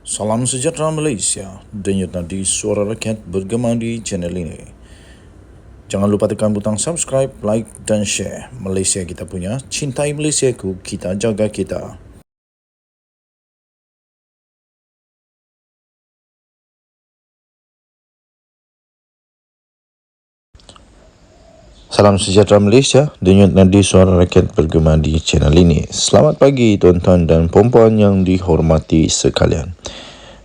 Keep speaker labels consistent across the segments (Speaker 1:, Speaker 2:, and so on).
Speaker 1: Salam sejahtera Malaysia, denyut nadi suara rakyat bergema di channel ini. Jangan lupa tekan butang subscribe, like dan share. Malaysia kita punya, cintai Malaysiaku, kita jaga kita. Salam sejahtera Malaysia, denyut nadi suara rakyat bergema di channel ini. Selamat pagi tuan-tuan dan puan-puan yang dihormati sekalian.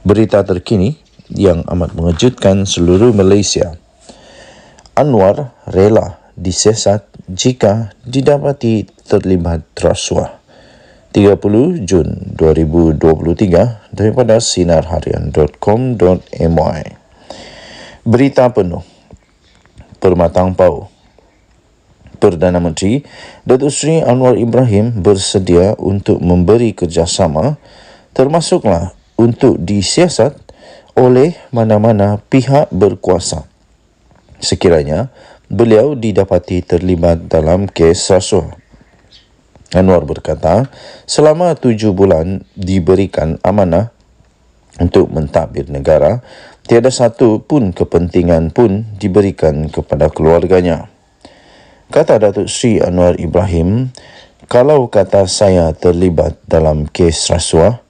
Speaker 1: Berita terkini yang amat mengejutkan seluruh Malaysia. Anwar rela disiasat jika didapati terlibat rasuah. 30 Jun 2023 daripada sinarharian.com.my. Berita penuh. Permatang Pau. Perdana Menteri Datuk Seri Anwar Ibrahim bersedia untuk memberi kerjasama termasuklah untuk disiasat oleh mana-mana pihak berkuasa sekiranya beliau didapati terlibat dalam kes rasuah. Anwar berkata, selama 7 bulan diberikan amanah untuk mentadbir negara, tiada satu pun kepentingan pun diberikan kepada keluarganya. Kata Datuk Seri Anwar Ibrahim, kalau kata saya terlibat dalam kes rasuah,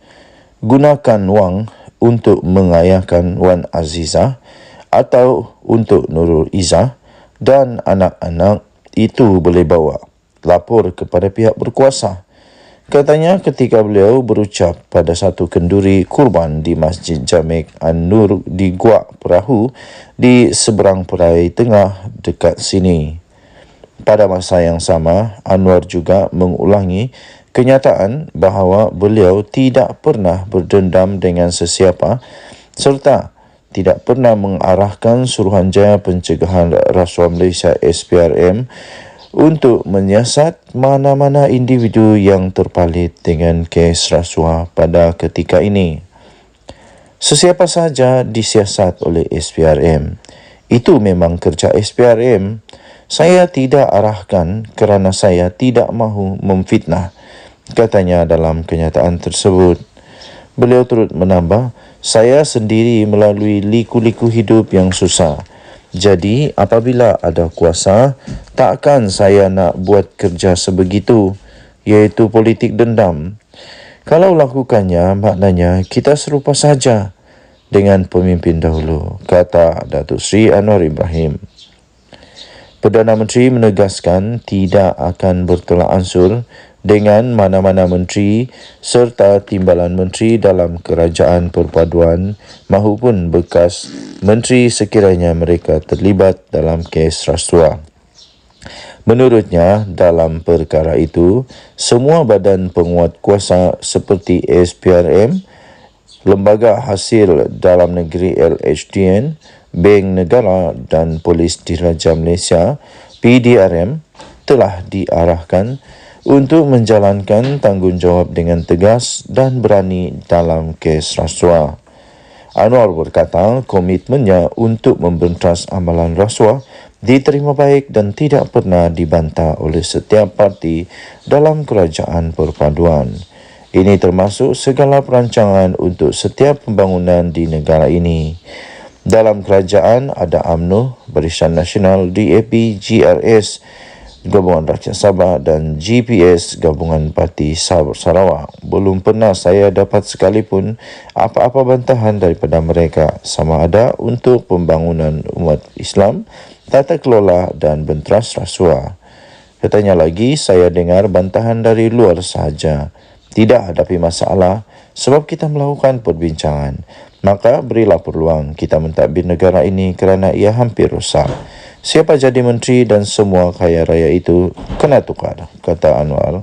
Speaker 1: gunakan wang untuk mengayahkan Wan Azizah atau untuk Nurul Izzah dan anak-anak itu boleh bawa lapor kepada pihak berkuasa. Katanya ketika beliau berucap pada satu kenduri kurban di Masjid Jamek An-Nur di Guak Perahu di seberang Perai Tengah dekat sini. Pada masa yang sama, Anwar juga mengulangi kenyataan bahawa beliau tidak pernah berdendam dengan sesiapa serta tidak pernah mengarahkan Suruhanjaya Pencegahan Rasuah Malaysia SPRM untuk menyiasat mana-mana individu yang terpalit dengan kes rasuah pada ketika ini. Sesiapa sahaja disiasat oleh SPRM. Itu memang kerja SPRM. Saya tidak arahkan kerana saya tidak mahu memfitnah, katanya dalam kenyataan tersebut. Beliau turut menambah, saya sendiri melalui liku-liku hidup yang susah. Jadi apabila ada kuasa, takkan saya nak buat kerja sebegitu, iaitu politik dendam. Kalau lakukannya, maknanya kita serupa saja dengan pemimpin dahulu, kata Datuk Seri Anwar Ibrahim. Perdana Menteri menegaskan tidak akan bertolak ansur dengan mana-mana menteri serta timbalan menteri dalam kerajaan perpaduan mahupun bekas menteri sekiranya mereka terlibat dalam kes rasuah. Menurutnya, dalam perkara itu, semua badan penguat kuasa seperti SPRM, Lembaga Hasil Dalam Negeri LHDN, Bank Negara dan Polis Diraja Malaysia PDRM telah diarahkan untuk menjalankan tanggungjawab dengan tegas dan berani dalam kes rasuah. Anwar berkata komitmennya untuk membentas amalan rasuah diterima baik dan tidak pernah dibantah oleh setiap parti dalam kerajaan perpaduan. Ini termasuk segala perancangan untuk setiap pembangunan di negara ini. Dalam kerajaan ada UMNO, Barisan Nasional, DAP, GRS, Gabungan Rakyat Sabah dan GPS, Gabungan Parti Sabah Sarawak. Belum pernah saya dapat sekalipun apa-apa bantahan daripada mereka, sama ada untuk pembangunan umat Islam, tata kelola dan benteras rasuah. Katanya lagi, saya dengar bantahan dari luar sahaja. Tidak hadapi masalah sebab kita melakukan perbincangan. Maka berilah peluang kita mentadbir negara ini kerana ia hampir rosak. Siapa jadi menteri dan semua kaya raya itu kena tukar, kata Anwar.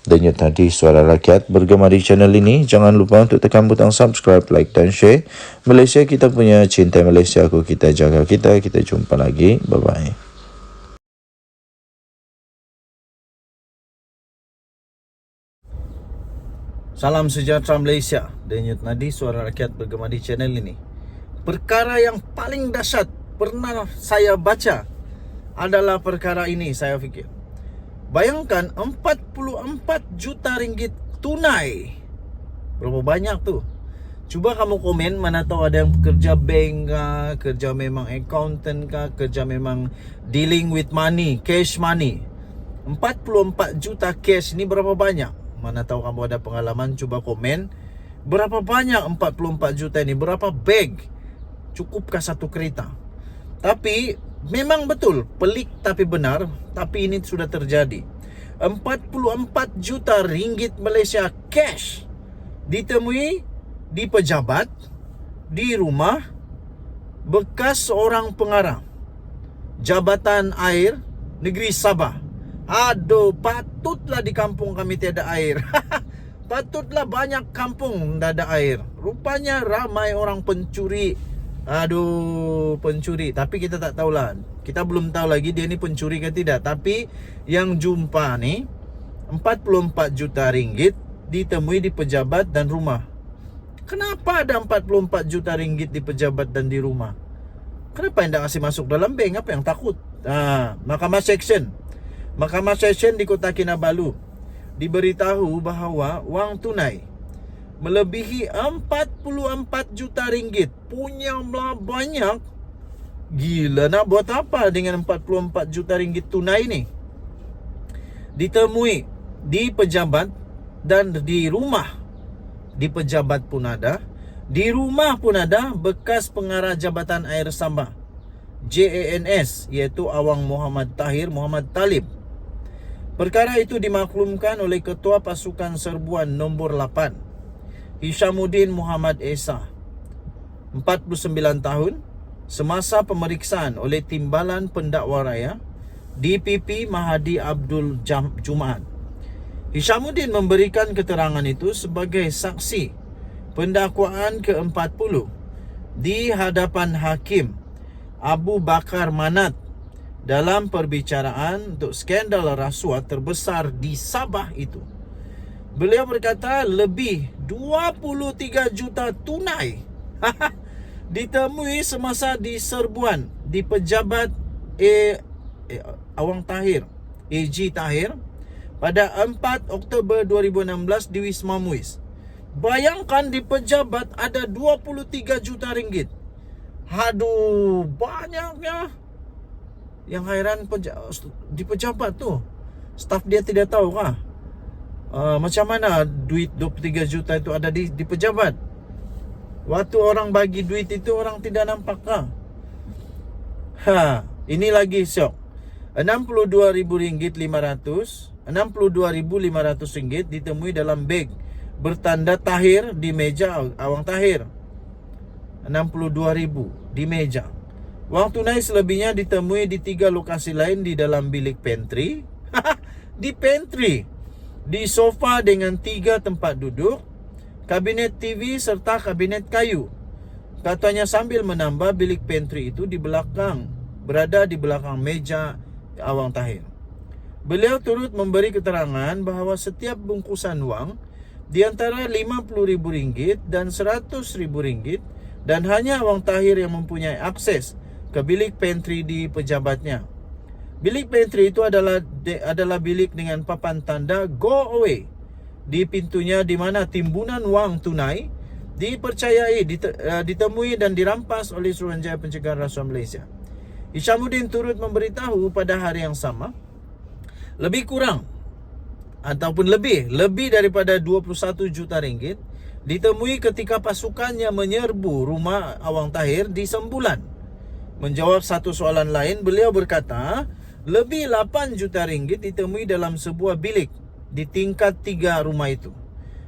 Speaker 1: Denyut nadi suara rakyat bergema di channel ini. Jangan lupa untuk tekan butang subscribe, like dan share. Malaysia kita punya, cinta Malaysia aku, kita jaga kita. Kita jumpa lagi. Bye-bye.
Speaker 2: Salam sejahtera Malaysia, denyut nadi suara rakyat bergema di channel ini. Perkara yang paling dahsyat pernah saya baca adalah perkara ini, saya fikir. Bayangkan 44 juta ringgit tunai. Berapa banyak tu? Cuba kamu komen, mana tahu ada yang kerja bank kah, kerja memang accountant kah, kerja memang dealing with money, cash money. 44 juta cash ni berapa banyak? Mana tahu kamu ada pengalaman, cuba komen. Berapa banyak 44 juta ini? Berapa bag? Cukupkah satu kereta? Tapi memang betul, pelik tapi benar, tapi ini sudah terjadi. 44 juta ringgit Malaysia cash ditemui di pejabat, di rumah bekas seorang pengarah Jabatan Air Negeri Sabah. Aduh, patutlah di kampung kami tiada air. Patutlah banyak kampung tak ada air. Rupanya ramai orang pencuri. Aduh, pencuri. Tapi kita tak tahulah. Kita belum tahu lagi dia ni pencuri ke tidak. Tapi yang jumpa ni 44 juta ringgit ditemui di pejabat dan rumah. Kenapa ada 44 juta ringgit di pejabat dan di rumah? Kenapa yang tak kasih masuk dalam bank? Apa yang takut? Mahkamah Seksyen di Kota Kinabalu diberitahu bahawa wang tunai melebihi 44 juta ringgit. Punya banyak. Gila, nak buat apa dengan 44 juta ringgit tunai ni? Ditemui di pejabat dan di rumah. Di pejabat pun ada, di rumah pun ada bekas pengarah Jabatan Air Sabah JANS, iaitu Awang Muhammad Tahir Muhammad Talib. Perkara itu dimaklumkan oleh Ketua Pasukan Serbuan nombor 8 Hishamuddin Muhammad Esa, 49 tahun, semasa pemeriksaan oleh Timbalan Pendakwa Raya DPP Mahadi Abdul Jumaat. Hishamuddin memberikan keterangan itu sebagai saksi pendakwaan ke-40 di hadapan Hakim Abu Bakar Manat dalam perbicaraan untuk skandal rasuah terbesar di Sabah itu. Beliau berkata lebih 23 juta tunai ditemui semasa di serbuan di pejabat Awang Tahir, AG Tahir, pada 4 Oktober 2016 di Wisma Muiz. Bayangkan di pejabat ada 23 juta ringgit. Aduh, banyaknya. Yang hairan di pejabat tu, staf dia tidak tahu kah? Macam mana duit 23 juta itu ada di pejabat? Waktu orang bagi duit itu orang tidak nampak kah? Ini lagi syok. RM62.500 ditemui dalam beg bertanda Tahir di meja Awang Tahir. 62,000 di meja. Wang tunai selebihnya ditemui di 3 lokasi lain di dalam bilik pantry. Di pantry, di sofa dengan 3 tempat duduk, kabinet TV serta kabinet kayu. Katanya sambil menambah bilik pantry itu berada di belakang meja Awang Tahir. Beliau turut memberi keterangan bahawa setiap bungkusan wang di antara RM50,000 dan RM100,000 dan hanya Awang Tahir yang mempunyai akses ke bilik pantry di pejabatnya. Bilik pantry itu adalah bilik dengan papan tanda go away di pintunya, di mana timbunan wang tunai dipercayai ditemui dan dirampas oleh Suruhanjaya Pencegahan Rasuah Malaysia. Hishamuddin turut memberitahu pada hari yang sama lebih daripada 21 juta ringgit ditemui ketika pasukannya menyerbu rumah Awang Tahir di Sembulan. Menjawab satu soalan lain, beliau berkata lebih 8 juta ringgit ditemui dalam sebuah bilik di tingkat 3 rumah itu.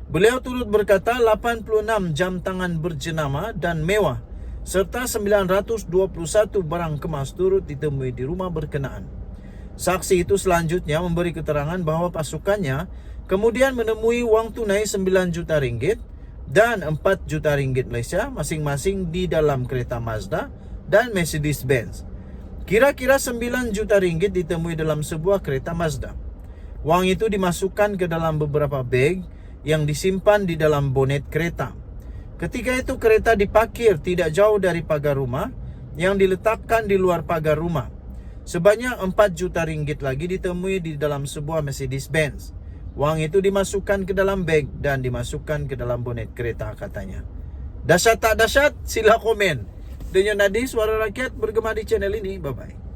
Speaker 2: Beliau turut berkata 86 jam tangan berjenama dan mewah serta 921 barang kemas turut ditemui di rumah berkenaan. Saksi itu selanjutnya memberi keterangan bahawa pasukannya kemudian menemui wang tunai 9 juta ringgit dan 4 juta ringgit Malaysia masing-masing di dalam kereta Mazda dan Mercedes Benz. Kira-kira 9 juta ringgit ditemui dalam sebuah kereta Mazda. Wang itu dimasukkan ke dalam beberapa beg yang disimpan di dalam bonet kereta. Ketika itu kereta diparkir tidak jauh dari pagar rumah yang diletakkan di luar pagar rumah. Sebanyak 4 juta ringgit lagi ditemui di dalam sebuah Mercedes Benz. Wang itu dimasukkan ke dalam beg dan dimasukkan ke dalam bonet kereta, katanya. Dahsyat tak dahsyat? Sila komen. Denyo Nadi, Suara Rakyat bergema di channel ini. Bye-bye.